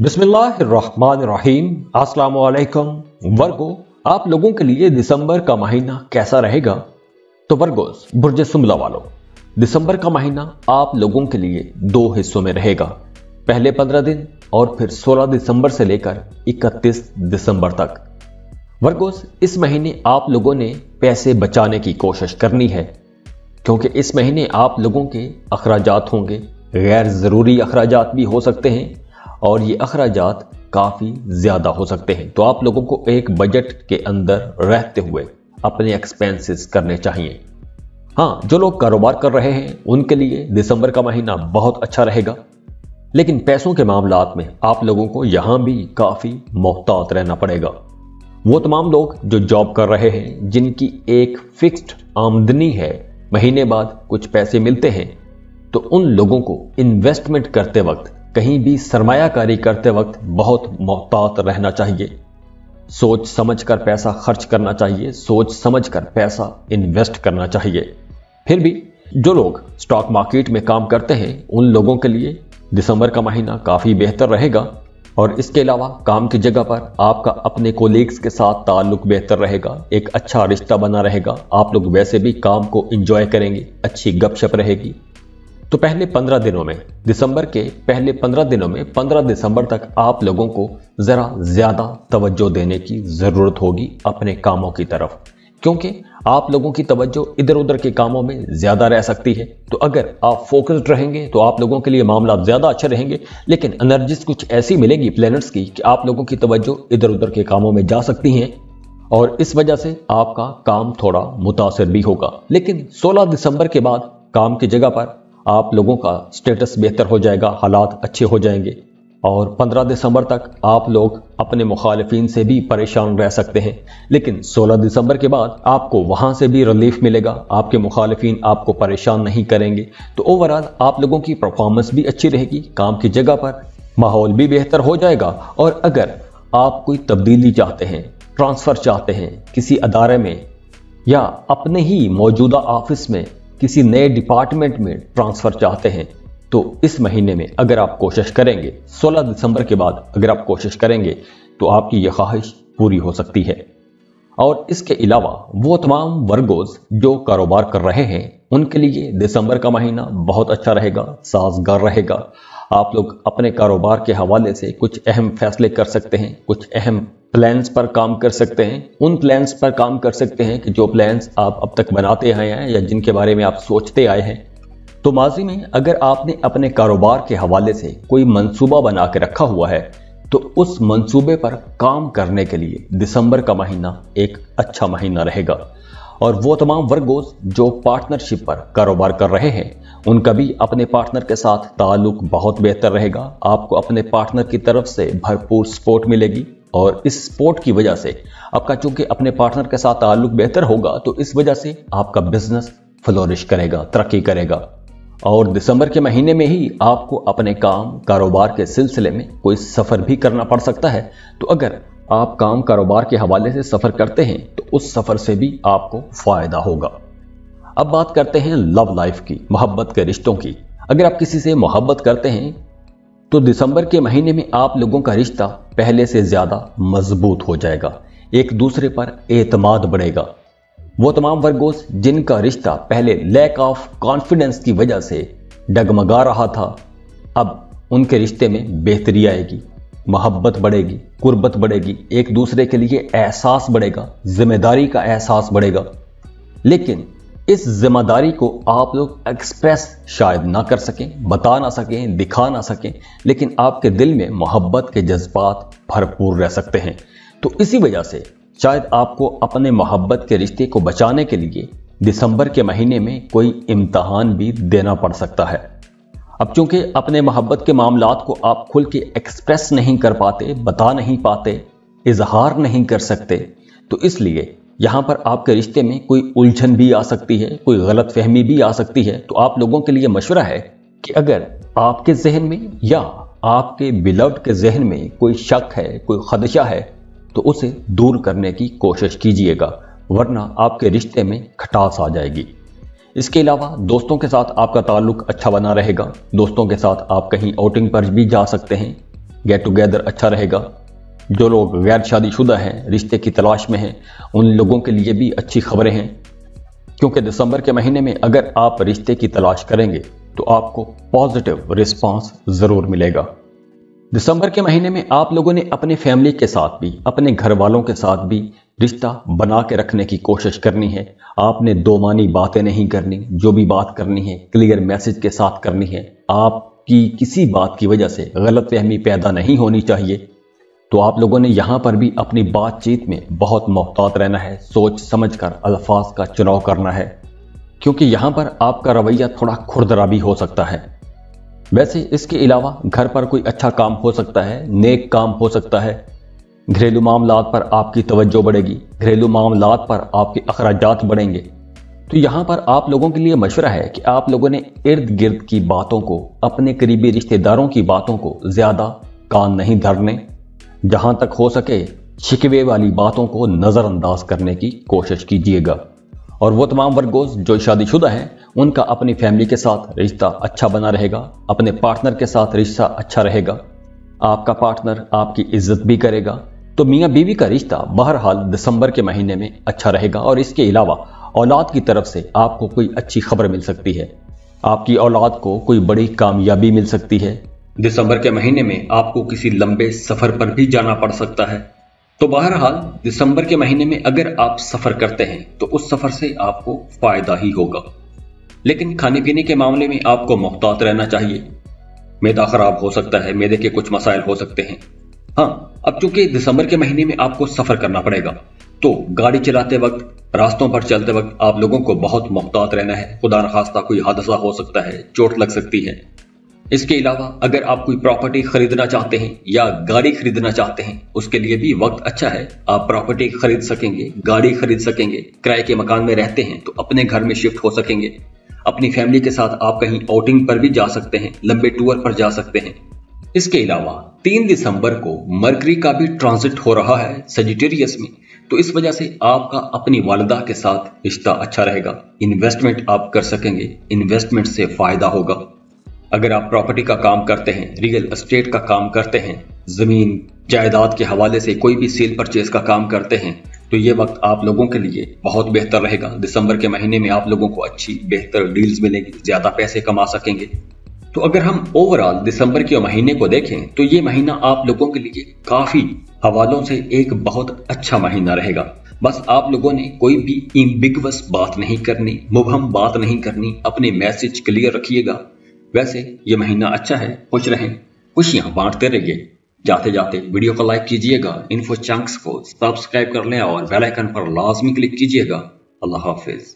बिस्मिल्लाहिर्रहमानिर्रहीम। अस्सलाम वालेकुम वर्गो, आप लोगों के लिए दिसंबर का महीना कैसा रहेगा? तो वर्गोस, बुर्ज सुमला वालों, दिसंबर का महीना आप लोगों के लिए दो हिस्सों में रहेगा। पहले 15 दिन और फिर 16 दिसंबर से लेकर 31 दिसंबर तक। वर्गोस, इस महीने आप लोगों ने पैसे बचाने की कोशिश करनी है, क्योंकि इस महीने आप लोगों के अखराजात होंगे, गैर जरूरी अखराजात भी हो सकते हैं और ये अखराजात काफी ज्यादा हो सकते हैं। तो आप लोगों को एक बजट के अंदर रहते हुए अपने एक्सपेंसेस करने चाहिए। हाँ, जो लोग कारोबार कर रहे हैं उनके लिए दिसंबर का महीना बहुत अच्छा रहेगा, लेकिन पैसों के मामलात में आप लोगों को यहां भी काफी मोहतात रहना पड़ेगा। वो तमाम लोग जो जॉब कर रहे हैं, जिनकी एक फिक्स्ड आमदनी है, महीने बाद कुछ पैसे मिलते हैं, तो उन लोगों को इन्वेस्टमेंट करते वक्त, कहीं भी सरमायाकारी करते वक्त बहुत मोहतात रहना चाहिए। सोच समझ कर पैसा खर्च करना चाहिए, सोच समझ कर पैसा इन्वेस्ट करना चाहिए। फिर भी जो लोग स्टॉक मार्केट में काम करते हैं उन लोगों के लिए दिसंबर का महीना काफी बेहतर रहेगा। और इसके अलावा काम की जगह पर आपका अपने कोलीग्स के साथ ताल्लुक बेहतर रहेगा, एक अच्छा रिश्ता बना रहेगा, आप लोग वैसे भी काम को एंजॉय करेंगे, अच्छी गपशप रहेगी। तो पहले 15 दिनों में, दिसंबर के पहले 15 दिनों में 15 दिसंबर तक आप लोगों को जरा ज्यादा तवज्जो देने की जरूरत होगी अपने कामों की तरफ, क्योंकि आप लोगों की तवज्जो इधर उधर के कामों में ज्यादा रह सकती है। तो अगर आप फोकस्ड रहेंगे तो आप लोगों के लिए मामला ज्यादा अच्छे रहेंगे, लेकिन एनर्जीज कुछ ऐसी मिलेगी प्लैनेट्स की कि आप लोगों की तवज्जो इधर उधर के कामों में जा सकती हैं और इस वजह से आपका काम थोड़ा मुतासिर भी होगा। लेकिन 16 दिसंबर के बाद काम की जगह पर आप लोगों का स्टेटस बेहतर हो जाएगा, हालात अच्छे हो जाएंगे और 15 दिसंबर तक आप लोग अपने मुखालिफिन से भी परेशान रह सकते हैं, लेकिन 16 दिसंबर के बाद आपको वहां से भी रिलीफ मिलेगा, आपके मुखालिफिन आपको परेशान नहीं करेंगे। तो ओवरऑल आप लोगों की परफॉर्मेंस भी अच्छी रहेगी, काम की जगह पर माहौल भी बेहतर हो जाएगा। और अगर आप कोई तब्दीली चाहते हैं, ट्रांसफर चाहते हैं किसी अदारे में या अपने ही मौजूदा ऑफिस में किसी नए डिपार्टमेंट में ट्रांसफर चाहते हैं, तो इस महीने में अगर आप कोशिश करेंगे, 16 दिसंबर के बाद अगर आप कोशिश करेंगे तो आपकी यह ख्वाहिश पूरी हो सकती है। और इसके अलावा वो तमाम वर्गोज जो कारोबार कर रहे हैं उनके लिए दिसंबर का महीना बहुत अच्छा रहेगा, साजगार रहेगा। आप लोग अपने कारोबार के हवाले से कुछ अहम फैसले कर सकते हैं, कुछ अहम प्लान्स पर काम कर सकते हैं, उन प्लान्स पर काम कर सकते हैं कि जो प्लान्स आप अब तक बनाते आए हैं या जिनके बारे में आप सोचते आए हैं। तो माजी में अगर आपने अपने कारोबार के हवाले से कोई मंसूबा बना के रखा हुआ है, तो उस मंसूबे पर काम करने के लिए दिसंबर का महीना एक अच्छा महीना रहेगा। और वो तमाम वर्गोज जो पार्टनरशिप पर कारोबार कर रहे हैं उनका भी अपने पार्टनर के साथ ताल्लुक बहुत बेहतर रहेगा। आपको अपने पार्टनर की तरफ से भरपूर सपोर्ट मिलेगी और इस सपोर्ट की वजह से आपका, चूंकि अपने पार्टनर के साथ ताल्लुक बेहतर होगा, तो इस वजह से आपका बिजनेस फ्लोरिश करेगा, तरक्की करेगा। और दिसंबर के महीने में ही आपको अपने काम कारोबार के सिलसिले में कोई सफर भी करना पड़ सकता है। तो अगर आप काम कारोबार के हवाले से सफर करते हैं तो उस सफर से भी आपको फायदा होगा। अब बात करते हैं लव लाइफ की, मोहब्बत के रिश्तों की। अगर आप किसी से मोहब्बत करते हैं तो दिसंबर के महीने में आप लोगों का रिश्ता पहले से ज्यादा मजबूत हो जाएगा, एक दूसरे पर एतमाद बढ़ेगा। वो तमाम वर्गोस जिनका रिश्ता पहले लैक ऑफ कॉन्फिडेंस की वजह से डगमगा रहा था, अब उनके रिश्ते में बेहतरी आएगी, मोहब्बत बढ़ेगी, कुर्बत बढ़ेगी, एक दूसरे के लिए एहसास बढ़ेगा, जिम्मेदारी का एहसास बढ़ेगा। लेकिन इस जिम्मेदारी को आप लोग एक्सप्रेस शायद ना कर सकें, बता ना सकें, दिखा ना सकें, लेकिन आपके दिल में मोहब्बत के जज्बात भरपूर रह सकते हैं। तो इसी वजह से शायद आपको अपने मोहब्बत के रिश्ते को बचाने के लिए दिसंबर के महीने में कोई इम्तहान भी देना पड़ सकता है। अब चूंकि अपने मोहब्बत के मामलात को आप खुल के एक्सप्रेस नहीं कर पाते, बता नहीं पाते, इजहार नहीं कर सकते, तो इसलिए यहां पर आपके रिश्ते में कोई उलझन भी आ सकती है, कोई गलत फहमी भी आ सकती है। तो आप लोगों के लिए मशवरा है कि अगर आपके जहन में या आपके बिलव्ड के जहन में कोई शक है, कोई खदशा है, तो उसे दूर करने की कोशिश कीजिएगा, वरना आपके रिश्ते में खटास आ जाएगी। इसके अलावा दोस्तों के साथ आपका ताल्लुक अच्छा बना रहेगा, दोस्तों के साथ आप कहीं आउटिंग पर भी जा सकते हैं, गेट टुगेदर अच्छा रहेगा। जो लोग गैर शादीशुदा हैं, रिश्ते की तलाश में हैं, उन लोगों के लिए भी अच्छी खबरें हैं, क्योंकि दिसंबर के महीने में अगर आप रिश्ते की तलाश करेंगे तो आपको पॉजिटिव रिस्पांस जरूर मिलेगा। दिसंबर के महीने में आप लोगों ने अपने फैमिली के साथ भी, अपने घर वालों के साथ भी रिश्ता बना के रखने की कोशिश करनी है। आपने दो मानी बातें नहीं करनी, जो भी बात करनी है क्लियर मैसेज के साथ करनी है। आपकी किसी बात की वजह से गलतफहमी पैदा नहीं होनी चाहिए। तो आप लोगों ने यहां पर भी अपनी बातचीत में बहुत मोहतात रहना है, सोच समझकर अल्फाज का चुनाव करना है, क्योंकि यहां पर आपका रवैया थोड़ा खुरदरा भी हो सकता है। वैसे इसके अलावा घर पर कोई अच्छा काम हो सकता है, नेक काम हो सकता है। घरेलू मामलात पर आपकी तवज्जो बढ़ेगी, घरेलू मामलात पर आपके अखराजात बढ़ेंगे। तो यहां पर आप लोगों के लिए मशवरा है कि आप लोगों ने इर्द गिर्द की बातों को, अपने करीबी रिश्तेदारों की बातों को ज्यादा कान नहीं धरने। जहां तक हो सके शिकवे वाली बातों को नजरअंदाज करने की कोशिश कीजिएगा। और वो तमाम वर्गोस जो शादीशुदा हैं, उनका अपनी फैमिली के साथ रिश्ता अच्छा बना रहेगा, अपने पार्टनर के साथ रिश्ता अच्छा रहेगा, आपका पार्टनर आपकी इज्जत भी करेगा। तो मियां बीवी का रिश्ता बहरहाल दिसंबर के महीने में अच्छा रहेगा। और इसके अलावा औलाद की तरफ से आपको कोई अच्छी खबर मिल सकती है, आपकी औलाद को कोई बड़ी कामयाबी मिल सकती है। दिसंबर के महीने में आपको किसी लंबे सफर पर भी जाना पड़ सकता है। तो बहरहाल दिसंबर के महीने में अगर आप सफर करते हैं तो उस सफर से आपको फायदा ही होगा। लेकिन खाने पीने के मामले में आपको मोहतात रहना चाहिए। मैदा खराब हो सकता है, मैदे के कुछ मसाइल हो सकते हैं। हाँ, अब चूंकि दिसंबर के महीने में आपको सफर करना पड़ेगा, तो गाड़ी चलाते वक्त, रास्तों पर चलते वक्त आप लोगों को बहुत मोहतात रहना है। खुदा न खास्ता कोई हादसा हो सकता है, चोट लग सकती है। इसके अलावा अगर आप कोई प्रॉपर्टी खरीदना चाहते हैं या गाड़ी खरीदना चाहते हैं, उसके लिए भी वक्त अच्छा है। आप प्रॉपर्टी खरीद सकेंगे, गाड़ी खरीद सकेंगे, किराए के मकान में रहते हैं तो अपने घर में शिफ्ट हो सकेंगे। अपनी फैमिली के साथ आप कहीं आउटिंग पर भी जा सकते हैं, लंबे टूर पर जा सकते हैं। इसके अलावा 3 दिसंबर को मरकरी का भी ट्रांजिट हो रहा है सजिटेरियस में, तो इस वजह से आपका अपनी वालिदा के साथ रिश्ता अच्छा रहेगा। इन्वेस्टमेंट आप कर सकेंगे, इन्वेस्टमेंट से फायदा होगा। अगर आप प्रॉपर्टी का काम करते हैं, रियल एस्टेट का काम करते हैं, जमीन जायदाद के हवाले से कोई भी सेल परचेज का काम करते हैं, तो ये वक्त आप लोगों के लिए बहुत बेहतर रहेगा। दिसंबर के महीने में आप लोगों को अच्छी बेहतर डील्स मिलेंगी, ज्यादा पैसे कमा सकेंगे। तो अगर हम ओवरऑल दिसंबर के महीने को देखें तो ये महीना आप लोगों के लिए काफी हवालों से एक बहुत अच्छा महीना रहेगा। बस आप लोगों ने कोई भी एम्बिगुअस बात नहीं करनी, मुबहम बात नहीं करनी, अपने मैसेज क्लियर रखिएगा। वैसे ये महीना अच्छा है, खुश रहें, खुशियां बांटते रहिए। जाते जाते वीडियो को लाइक कीजिएगा, इन्फो चंक्स को सब्सक्राइब कर लें और बेल आइकन पर लाजमी क्लिक कीजिएगा। अल्लाह हाफिज।